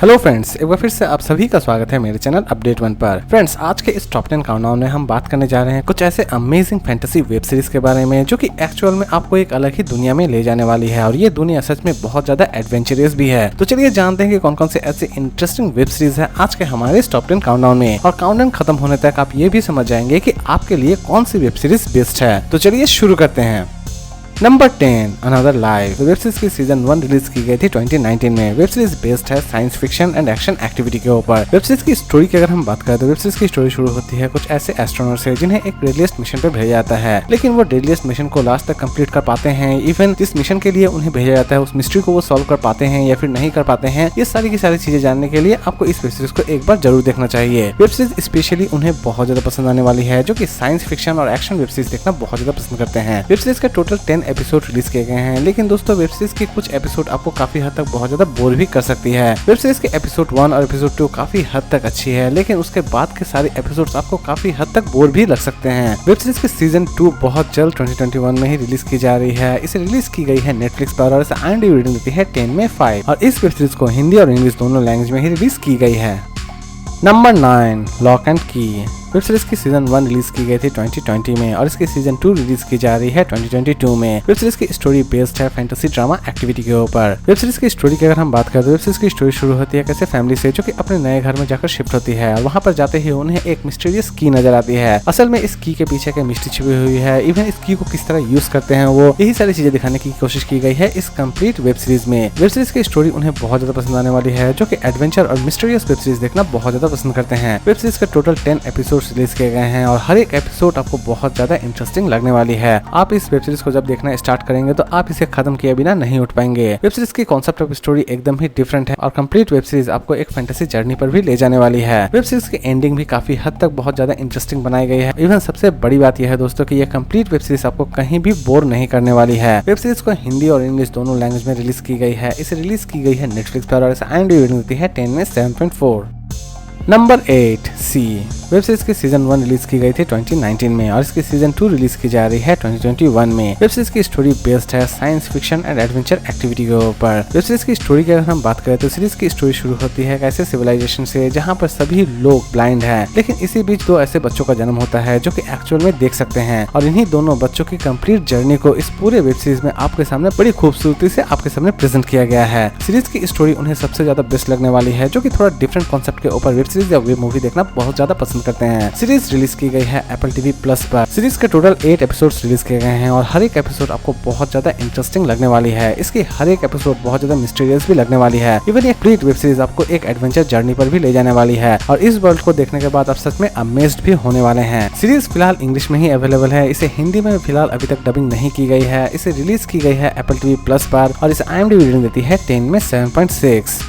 Hello friends, एक बार फिर से आप सभी का स्वागत है मेरे चैनल अपडेट 1 पर। फ्रेंड्स, आज के इस टॉप 10 काउंटडाउन में हम बात करने जा रहे हैं कुछ ऐसे अमेजिंग फैंटेसी वेब सीरीज के बारे में जो कि एक्चुअल में आपको एक अलग ही दुनिया में ले जाने वाली है और ये दुनिया सच में बहुत ज्यादा एडवेंचरस भी है। तो चलिए जानते हैं कि कौन कौन से ऐसे इंटरेस्टिंग वेब सीरीज है आज के हमारे इस टॉप 10 काउंटडाउन में, और काउंटडाउन खत्म होने तक आप ये भी समझ जाएंगे कि आपके लिए कौन सी वेब सीरीज बेस्ट है। तो चलिए शुरू करते हैं। Number 10, another life. Web series की सीजन 1 रिलीज की गई थी 2019 में। वेब सीरीज बेस्ड है science fiction and action activity के ऊपर। वेब सीरीज की स्टोरी की अगर हम बात करें तो वेब सीरीज की स्टोरी शुरू होती है कुछ ऐसे एस्ट्रोनॉट से जिन्हें एक डेडलीस्ट मिशन पे भेजा जाता है, लेकिन वो डेडलीस्ट मिशन को लास्ट तक कंप्लीट कर पाते हैं। इवन जिस मिशन के लिए उन्हें भेजा जाता है उस मिस्ट्री को वो सॉल्व कर पाते हैं या फिर नहीं कर पाते हैं। ये सारी की सारी चीजें जानने के लिए आपको इस वेब सीरीज को एक बार जरूर देखना चाहिए। वेब सीरीज स्पेशली उन्हें बहुत ज्यादा पसंद आने वाली है जो कि साइंस फिक्शन और एक्शन वेब सीरीज देखना बहुत ज्यादा पसंद करते हैं। वेब सीरीज के टोटल 10 एपिसोड रिलीज किए गए हैं, लेकिन दोस्तों वेब सीरीज के कुछ एपिसोड आपको काफी हद तक बहुत ज्यादा बोर भी कर सकती है। वेब सीरीज के एपिसोड 1 और एपिसोड 2 काफी हद तक अच्छी है, लेकिन उसके बाद के सारे एपिसोड्स आपको काफी हद तक बोर भी लग सकते हैं। वेब सीरीज की सीजन 2 बहुत जल्द 2021 में ही रिलीज की जा रही है। इसे रिलीज की गई है नेटफ्लिक्स पर और इसे IMDb रेटिंग देती है 10 में 5, और इस वेब सीरीज को हिंदी और इंग्लिश दोनों लैंग्वेज में ही रिलीज की गई है। नंबर 9, लॉक एंड की। वेब सीरीज की सीजन 1 रिलीज की गई थी 2020 में और इसकी सीजन 2 रिलीज की जा रही है 2022 में। वेब सीरीज की स्टोरी बेस्ड है फैंटेसी ड्रामा एक्टिविटी के ऊपर। वेब सीरीज की स्टोरी की अगर हम बात करें तो वेब सीरीज की स्टोरी शुरू होती है कैसे फैमिली से जो कि अपने नए घर में जाकर शिफ्ट होती है, और वहां पर जाते ही उन्हें एक मिस्टीरियस की नजर आती है। असल में इस की के पीछे क्या मिस्ट्री छिपी हुई है, इवन इस की को किस तरह यूज करते हैं वो, यही सारी चीजें दिखाने की कोशिश की गई है इस कंप्लीट वेब सीरीज में। वेब सीरीज की स्टोरी उन्हें बहुत ज्यादा पसंद आने वाली है जो कि एडवेंचर और मिस्टीरियस वेब सीरीज देखना बहुत ज्यादा पसंद करते हैं। वेब सीरीज के टोटल 10 एपिसोड रिलीज किए गए हैं और हर एक एपिसोड आपको बहुत ज्यादा इंटरेस्टिंग लगने वाली है। आप इस वेब सीरीज को जब देखना स्टार्ट करेंगे तो आप इसे खत्म किए बिना नहीं उठ पाएंगे। वेब सीरीज की कॉन्सेप्ट ऑफ स्टोरी एकदम ही डिफरेंट है और कंप्लीट वेब सीरीज आपको एक फैंटेसी जर्नी पर भी ले जाने वाली है। वेब सीरीज की एंडिंग भी काफी हद तक बहुत ज्यादा इंटरेस्टिंग बनाई गई है। इवन सबसे बड़ी बात यह है दोस्तों कि यह कंप्लीट वेब सीरीज आपको कहीं भी बोर नहीं करने वाली है। वेब सीरीज को हिंदी और इंग्लिश दोनों लैंग्वेज में रिलीज की गई है। इसे रिलीज की गई है नेटफ्लिक्स पर और इसे IMDb रेटिंग देती है 10 में 7.4। नंबर 8, सी। वेब सीरीज की सीजन 1 रिलीज की गई थी 2019 में और इसकी सीजन 2 रिलीज की जा रही है 2021 में। वेब सीरीज की स्टोरी बेस्ड है science fiction and adventure activity के ऊपर। वेब सीरीज की स्टोरी की अगर हम बात करें तो सीरीज की स्टोरी शुरू होती है ऐसे सिविलाइजेशन से जहां पर सभी लोग ब्लाइंड हैं, लेकिन इसी बीच 2 ऐसे बच्चों का जन्म होता है जो कि एक्चुअल में देख सकते हैं, और इन्हीं दोनों बच्चों की कंप्लीट जर्नी को इस पूरे वेब सीरीज में आपके सामने बड़ी खूबसूरती से आपके सामने प्रेजेंट किया गया है। सीरीज की स्टोरी उन्हें सबसे ज्यादा बेस्ट लगने वाली है जो कि थोड़ा डिफरेंट कॉन्सेप्ट के ऊपर वेब सीरीज या वेब मूवी देखना बहुत ज्यादा पसंद करते हैं। सीरीज रिलीज की गई है Apple TV Plus पर। सीरीज के टोटल 8 एपिसोड्स रिलीज किए गए हैं और हर एक एपिसोड आपको बहुत ज्यादा इंटरेस्टिंग लगने वाली है। इसकी हर एक एपिसोड बहुत ज्यादा मिस्टीरियस भी लगने वाली है। इवन ये कंप्लीट वेब सीरीज आपको एक एडवेंचर जर्नी पर भी ले जाने वाली है और इस वर्ल्ड को देखने के बाद आप सच में अमेज्ड भी होने वाले हैं। सीरीज फिलहाल इंग्लिश में ही अवेलेबल है। इसे हिंदी में फिलहाल अभी तक डबिंग नहीं की गई है। इसे रिलीज की गई है Apple TV Plus पर और इसे IMDb रेटिंग देती है 10 में 7.6।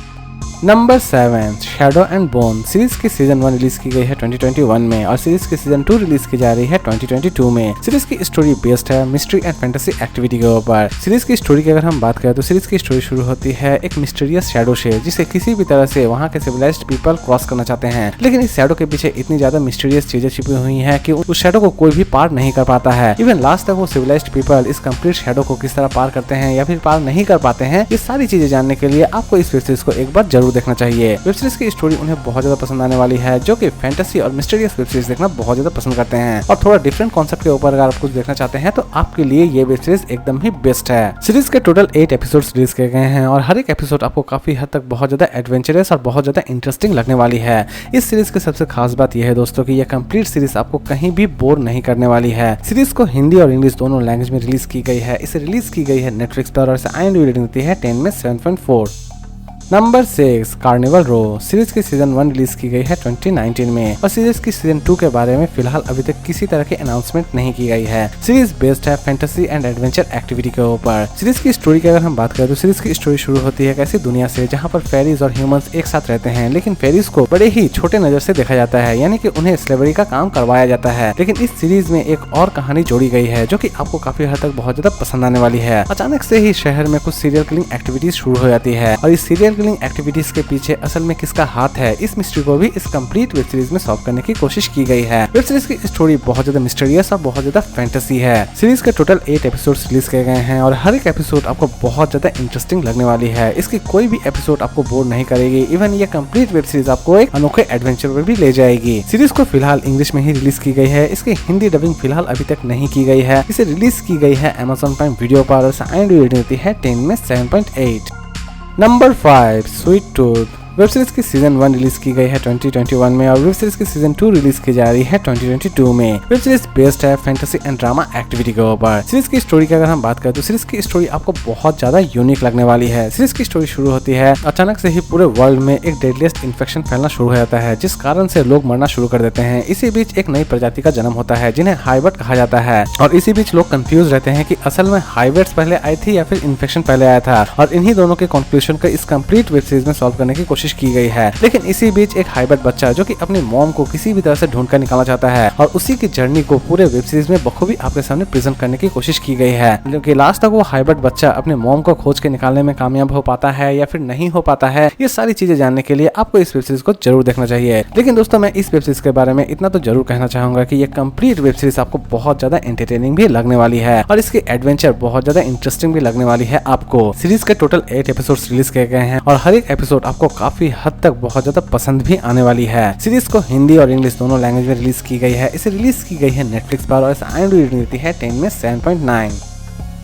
Number 7, shadow and bone. Series की सीजन 1 रिलीज की गई है 2021 में और सीरीज की सीजन 2 रिलीज की जा रही है 2022 में। सीरीज की स्टोरी बेस्ड है मिस्ट्री एंड फैंटेसी एक्टिविटी के ऊपर। सीरीज की स्टोरी की अगर हम बात करें तो सीरीज की स्टोरी शुरू होती है एक मिस्टीरियस शैडो से जिसे किसी भी तरह से वहाँ के सिविलाइज्ड पीपल क्रॉस करना चाहते हैं, लेकिन इस शैडो के पीछे इतनी ज्यादा मिस्टीरियस चीजें छिपी हुई है कि उस शैडो को कोई भी पार नहीं कर पाता है। इवन लास्ट तक वो सिविलाइज्ड पीपल इस कंप्लीट शैडो को किस तरह पार करते हैं या फिर पार नहीं कर पाते हैं, ये सारी चीजें जानने के लिए आपको इस वेब सीरीज को एक बार जरूर देखना चाहिए। वेब सीरीज की स्टोरी उन्हें बहुत ज्यादा पसंद आने वाली है जो कि फैंटेसी और मिस्टीरियस वेब सीरीज देखना बहुत ज्यादा पसंद करते हैं, और थोड़ा डिफरेंट कॉन्सेप्ट के ऊपर अगर आप कुछ देखना चाहते हैं तो आपके लिए ये वेब सीरीज एकदम ही बेस्ट है। सीरीज के टोटल 8 एपिसोड्स रिलीज किए गए हैं और हर एक एपिसोड आपको काफी हद तक बहुत ज्यादा एडवेंचरस और बहुत ज्यादा इंटरेस्टिंग लगने वाली है। इस सीरीज की सबसे खास बात यह है दोस्तों कि यह कंप्लीट सीरीज आपको कहीं भी बोर नहीं करने वाली है। सीरीज को हिंदी और इंग्लिश दोनों लैंग्वेज में रिलीज की गई है। इसे रिलीज की गई है नेटफ्लिक्स पर और इसे IMDb रेटिंग देती है 10 में 7.4। नंबर 6, कार्निवल रो। सीरीज की सीजन 1 रिलीज की गई है 2019 में और सीरीज की सीजन 2 के बारे में फिलहाल अभी तक किसी तरह की अनाउंसमेंट नहीं की गई है। सीरीज बेस्ड है फैंटेसी एंड एडवेंचर एक्टिविटी के ऊपर। सीरीज की स्टोरी की अगर हम बात करें तो सीरीज की स्टोरी शुरू होती है एक ऐसी दुनिया से जहां पर फेरीज और ह्यूमंस एक साथ रहते हैं, लेकिन फेरीज को बड़े ही छोटे नजर से देखा जाता है, यानी कि उन्हें स्लेवरी का काम करवाया जाता है। लेकिन इस सीरीज में एक और कहानी जोड़ी गई है जो कि आपको काफी हद तक बहुत ज्यादा पसंद आने वाली है। अचानक से ही शहर में कुछ सीरियल किलिंग एक्टिविटीज शुरू हो जाती है और इस सीरियल साइलेंट किलिंग एक्टिविटीज के पीछे असल में किसका हाथ है, इस मिस्ट्री को भी इस कंप्लीट वेब सीरीज में सॉल्व करने की कोशिश की गई है। वेब सीरीज की स्टोरी बहुत ज्यादा मिस्टीरियस और बहुत ज्यादा फैंटेसी है। सीरीज के टोटल 8 एपिसोड्स रिलीज किए गए हैं और हर एक एपिसोड आपको बहुत ज्यादा इंटरेस्टिंग लगने वाली है। इसकी कोई भी एपिसोड आपको बोर नहीं करेगी। इवन ये कंप्लीट वेब सीरीज आपको एक अनोखे एडवेंचर पर भी ले जाएगी। सीरीज को फिलहाल इंग्लिश में ही रिलीज की गई है। इसकी हिंदी डबिंग फिलहाल अभी तक नहीं की गई है। इसे रिलीज की गई है Amazon प्राइम वीडियो पर और IMDb रेटिंग देती है 10 में 7.8। Number 5 sweet tooth. Web series की सीजन 1 रिलीज की गई है 2021 में और वेब सीरीज की सीजन 2 रिलीज की जा रही है 2022 में। वेब सीरीज बेस्ड है फैंटेसी एंड ड्रामा एक्टिविटी के ऊपर। सीरीज की स्टोरी की अगर हम बात करें तो सीरीज की स्टोरी आपको बहुत ज्यादा यूनिक लगने वाली है। सीरीज की स्टोरी शुरू होती है अचानक से ही पूरे वर्ल्ड में एक डेडलीस्ट इन्फेक्शन फैलना शुरू हो जाता है, जिस कारण से लोग मरना शुरू कर देते हैं। इसी बीच एक नई प्रजाति का जन्म होता है जिन्हें हाइबर्ड कहा जाता है और इसी बीच लोग कंफ्यूज रहते हैं कि असल में हाइबर्ड्स पहले आई थी या फिर इन्फेक्शन पहले आया था और इन्हीं दोनों के कंक्लूजन को इस कंप्लीट वेब सीरीज में सॉल्व करने की कोशिश की गई है। लेकिन इसी बीच एक हाइबर्ड बच्चा जो कि अपनी मॉम को किसी भी तरह से ढूंढ कर निकालना चाहता है और उसी की जर्नी को पूरे वेब सीरीज में बखूबी आपके सामने प्रेजेंट करने की कोशिश की गई है। लेकिन लास्ट तक वो हाइबर्ड बच्चा अपने मॉम को खोज के निकालने में कामयाब हो पाता है या फिर नहीं हो पाता है, ये सारी चीजें जानने के लिए आपको इस वेब सीरीज को जरूर देखना चाहिए। लेकिन दोस्तों मैं इस वेब सीरीज के बारे में इतना तो जरूर कहना चाहूंगा कि ये कंप्लीट वेब सीरीज आपको बहुत ज्यादा एंटरटेनिंग भी लगने वाली है और इसकी एडवेंचर बहुत ज्यादा इंटरेस्टिंग भी लगने वाली है आपको। सीरीज के टोटल 8 एपिसोड्स रिलीज किए गए हैं और हर एक एपिसोड आपको काफी हद तक बहुत ज्यादा पसंद भी आने वाली है। सीरीज को हिंदी और इंग्लिश दोनों लैंग्वेज में रिलीज की गई है। इसे रिलीज की गई है नेटफ्लिक्स पर और इस IMDb रेटिंग देती है 10 में 7.9।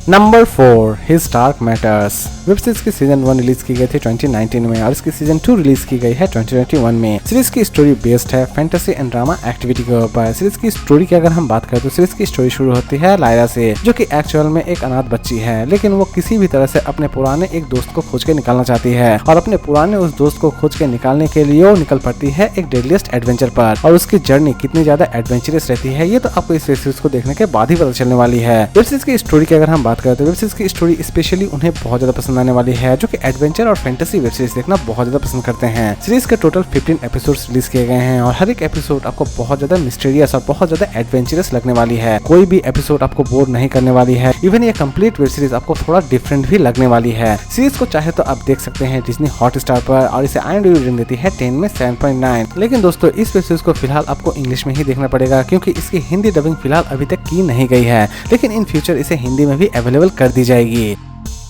Number 4 his dark matters. Web series की सीजन 1 रिलीज की गई थी 2019 में और इसकी सीजन 2 रिलीज की गई है 2021 में। सीरीज की स्टोरी बेस्ड है फैंटेसी एंड ड्रामा एक्टिविटी के ऊपर। सीरीज की स्टोरी की अगर हम बात करें तो सीरीज की स्टोरी शुरू होती है लायरा से, जो कि एक्चुअल में एक अनाथ बच्ची है, लेकिन वो किसी भी तरह से अपने पुराने एक दोस्त को खोज के निकालना चाहती है और अपने पुराने उस दोस्त को खोज के निकालने के लिए वो निकल पड़ती है एक डेडलीस्ट एडवेंचर पर। और उसकी जर्नी कितनी ज्यादा एडवेंचरस रहती है ये तो आपको इस वेब सीरीज को देखने के बाद ही पता चलने वाली है। वेब सीरीज की स्टोरी की अगर हम बात करें तो वेब सीरीज की स्टोरी स्पेशली उन्हें बहुत ज्यादा पसंद आने वाली है जो कि एडवेंचर और फैंटेसी वेब सीरीज देखना बहुत ज्यादा पसंद करते हैं। सीरीज के टोटल 15 एपिसोड्स रिलीज किए गए हैं और हर एक एपिसोड आपको बहुत ज्यादा मिस्टीरियस और बहुत ज्यादा एडवेंचरस लगने वाली है। कोई भी एपिसोड आपको बोर नहीं करने वाली है। इवन ये कंप्लीट वेब सीरीज आपको थोड़ा डिफरेंट भी लगने वाली है। सीरीज को चाहे तो आप देख सकते हैं डिज्नी हॉटस्टार पर और इसे IMDb रेटिंग देती है 10 में 7.9। लेकिन दोस्तों इस वेब सीरीज को फिलहाल आपको इंग्लिश में ही देखना पड़ेगा क्योंकि इसकी हिंदी डबिंग फिलहाल अभी तक की नहीं गई है, लेकिन इन फ्यूचर इसे हिंदी में भी अवेलेबल कर दी जाएगी।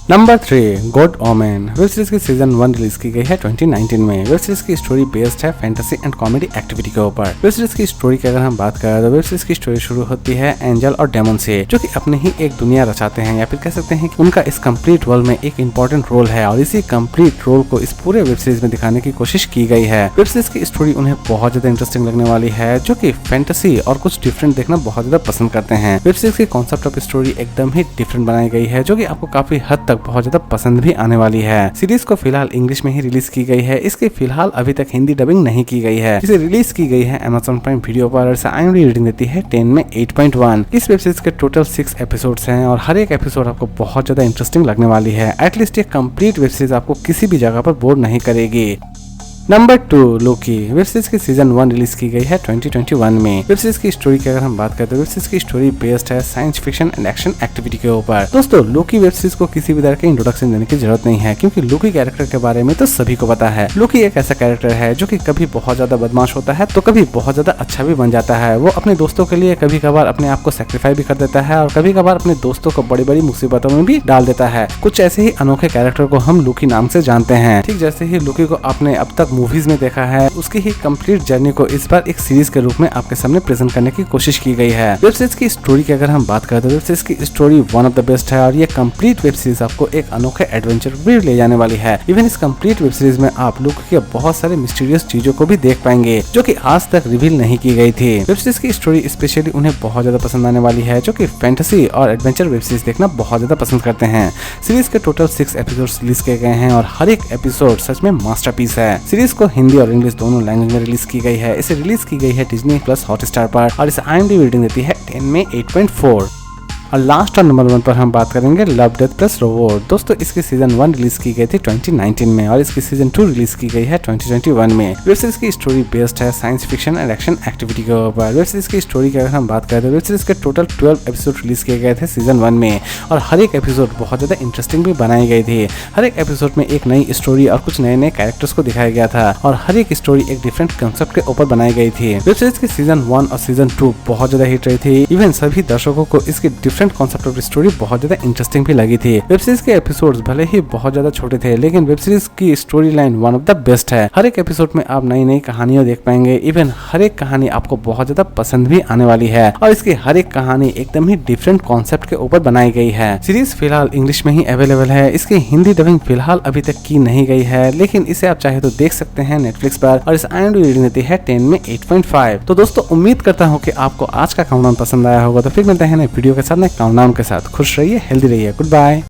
Number 3 Good Omen. Web series की सीजन 1 रिलीज की गई है 2019 में। वेब सीरीज की स्टोरी बेस्ड है फैंटेसी एंड कॉमेडी एक्टिविटी के ऊपर। वेब सीरीज की स्टोरी की अगर हम बात करें तो वेब सीरीज की स्टोरी शुरू होती है एंजल और डेमन से, जो कि अपने ही एक दुनिया रचाते हैं या फिर कह सकते हैं कि उनका इस कंप्लीट वर्ल्ड में एक इंपॉर्टेंट रोल है और इसी कंप्लीट रोल को इस पूरे वेब सीरीज में दिखाने की कोशिश की गई है। वेब सीरीज की स्टोरी उन्हें बहुत ज्यादा इंटरेस्टिंग लगने वाली है, जो कि फैंटेसी और कुछ डिफरेंट देखना बहुत ज्यादा पसंद करते हैं। वेब सीरीज की कॉन्सेप्ट ऑफ स्टोरी एकदम ही डिफरेंट बनाई गई है, जो कि आपको काफी हद तक बहुत ज्यादा पसंद भी आने वाली है। सीरीज को फिलहाल इंग्लिश में ही रिलीज की गई है। इसकी फिलहाल अभी तक हिंदी डबिंग नहीं की गई है। इसे रिलीज की गई है Amazon प्राइम वीडियो पर और इसे IMDb रेटिंग देती है 10 में 8.1। इस वेब सीरीज के टोटल 6 एपिसोड्स हैं और हर एक एपिसोड आपको बहुत ज्यादा इंटरेस्टिंग लगने वाली है। एटलीस्ट ये कंप्लीट वेब सीरीज आपको किसी भी जगह पर बोर नहीं करेगी। नंबर 2 लोकी। वेब सीरीज की सीजन 1 रिलीज की गई है 2021 में। वेब सीरीज की स्टोरी की अगर हम बात करें तो वेब सीरीज की स्टोरी बेस्ड है science fiction and action activity के ऊपर। दोस्तों लोकी वेब सीरीज को किसी भी तरह के इंट्रोडक्शन देने की जरूरत नहीं है क्योंकि लोकी कैरेक्टर के बारे में तो सभी को पता है। लोकी एक ऐसा कैरेक्टर है जो कि कभी बहुत ज्यादा बदमाश होता है तो कभी बहुत ज्यादा अच्छा भी बन जाता है। वो अपने दोस्तों के लिए कभी कभार अपने आप को सेक्रीफाई भी कर देता है और कभी कभार अपने दोस्तों को बड़ी बड़ी मुसीबतों में भी डाल देता है। कुछ ऐसे ही अनोखे कैरेक्टर को हम लोकी नाम से जानते हैं। ठीक जैसे ही लोकी को आपने अब तक मूवीज में देखा है, उसकी ही कंप्लीट जर्नी को इस बार एक सीरीज के रूप में आपके सामने प्रेजेंट करने की कोशिश की गई है। वेब सीरीज की स्टोरी की अगर हम बात करें तो वेब सीरीज की story one of the best है और ये कंप्लीट वेब सीरीज आपको एक अनोखे एडवेंचर भी ले जाने वाली है। इवन इस कंप्लीट वेब सीरीज में आप लोग के बहुत सारे मिस्टीरियस चीजों को भी देख पाएंगे जो कि आज तक रिवील नहीं की गई थी। वेब सीरीज की स्टोरी स्पेशली उन्हें बहुत ज्यादा पसंद आने वाली है जो कि फैंटेसी और एडवेंचर वेब सीरीज देखना बहुत ज्यादा पसंद करते हैं। सीरीज के टोटल 6 एपिसोड्स रिलीज किए गए हैं और हर एक एपिसोड सच में मास्टरपीस है। सीरीज को हिंदी और इंग्लिश दोनों लैंग्वेज में रिलीज की गई है। इसे रिलीज की गई है डिज्नी प्लस हॉटस्टार पर और इसे IMDb रेटिंग देती है 10 में 8.4। और लास्ट और नंबर 1 पर हम बात करेंगे लव डेथ प्लस रोबोट। दोस्तों इसकी सीजन 1 रिलीज की गई थी 2019 में और इसकी सीजन 2 रिलीज की गई है 2021 में। वेब सीरीज की स्टोरी बेस्ड है science fiction and action activity के ऊपर। वेब सीरीज की स्टोरी की अगर हम बात करें तो वेब सीरीज के टोटल 12 एपिसोड रिलीज किए गए थे सीजन 1 में और हर एक एपिसोड बहुत ज्यादा इंटरेस्टिंग भी बनाई गई थी। हर एक एपिसोड में एक नई स्टोरी और कुछ नए नए कैरेक्टर्स को दिखाया गया था और हर एक स्टोरी एक डिफरेंट कंसेप्ट के ऊपर बनाई गई थी। वेब सीरीज की सीजन 1 और सीजन 2 बहुत ज्यादा हिट रही थी। इवन सभी दर्शकों को इसकी डिफरेंट कॉन्सेप्ट ऑफ स्टोरी बहुत ज्यादा इंटरेस्टिंग भी लगी थी। वेब सीरीज के एपिसोड्स भले ही बहुत ज्यादा छोटे थे लेकिन वेब सीरीज की story line one of the best है। हर एक एपिसोड में आप नई नई कहानियां देख पाएंगे। इवन हर एक कहानी आपको बहुत ज्यादा पसंद भी आने वाली है और इसकी हर एक कहानी एकदम ही डिफरेंट कॉन्सेप्ट के ऊपर बनाई गई है। सीरीज फिलहाल इंग्लिश में ही अवेलेबल है। इसकी हिंदी डबिंग फिलहाल अभी तक की नहीं गई है लेकिन इसे आप चाहे तो देख सकते हैं नेटफ्लिक्स पर और इस IMDb रेटिंग देती है 10 में 8.5। तो दोस्तों उम्मीद करता हूँ कि आपको आज का काउंटडाउन पसंद आया होगा। तो फिर मिलते हैं नए वीडियो के साथ, नए काउंटडाउन के साथ। खुश रहिए, हेल्दी रहिए, गुड बाय।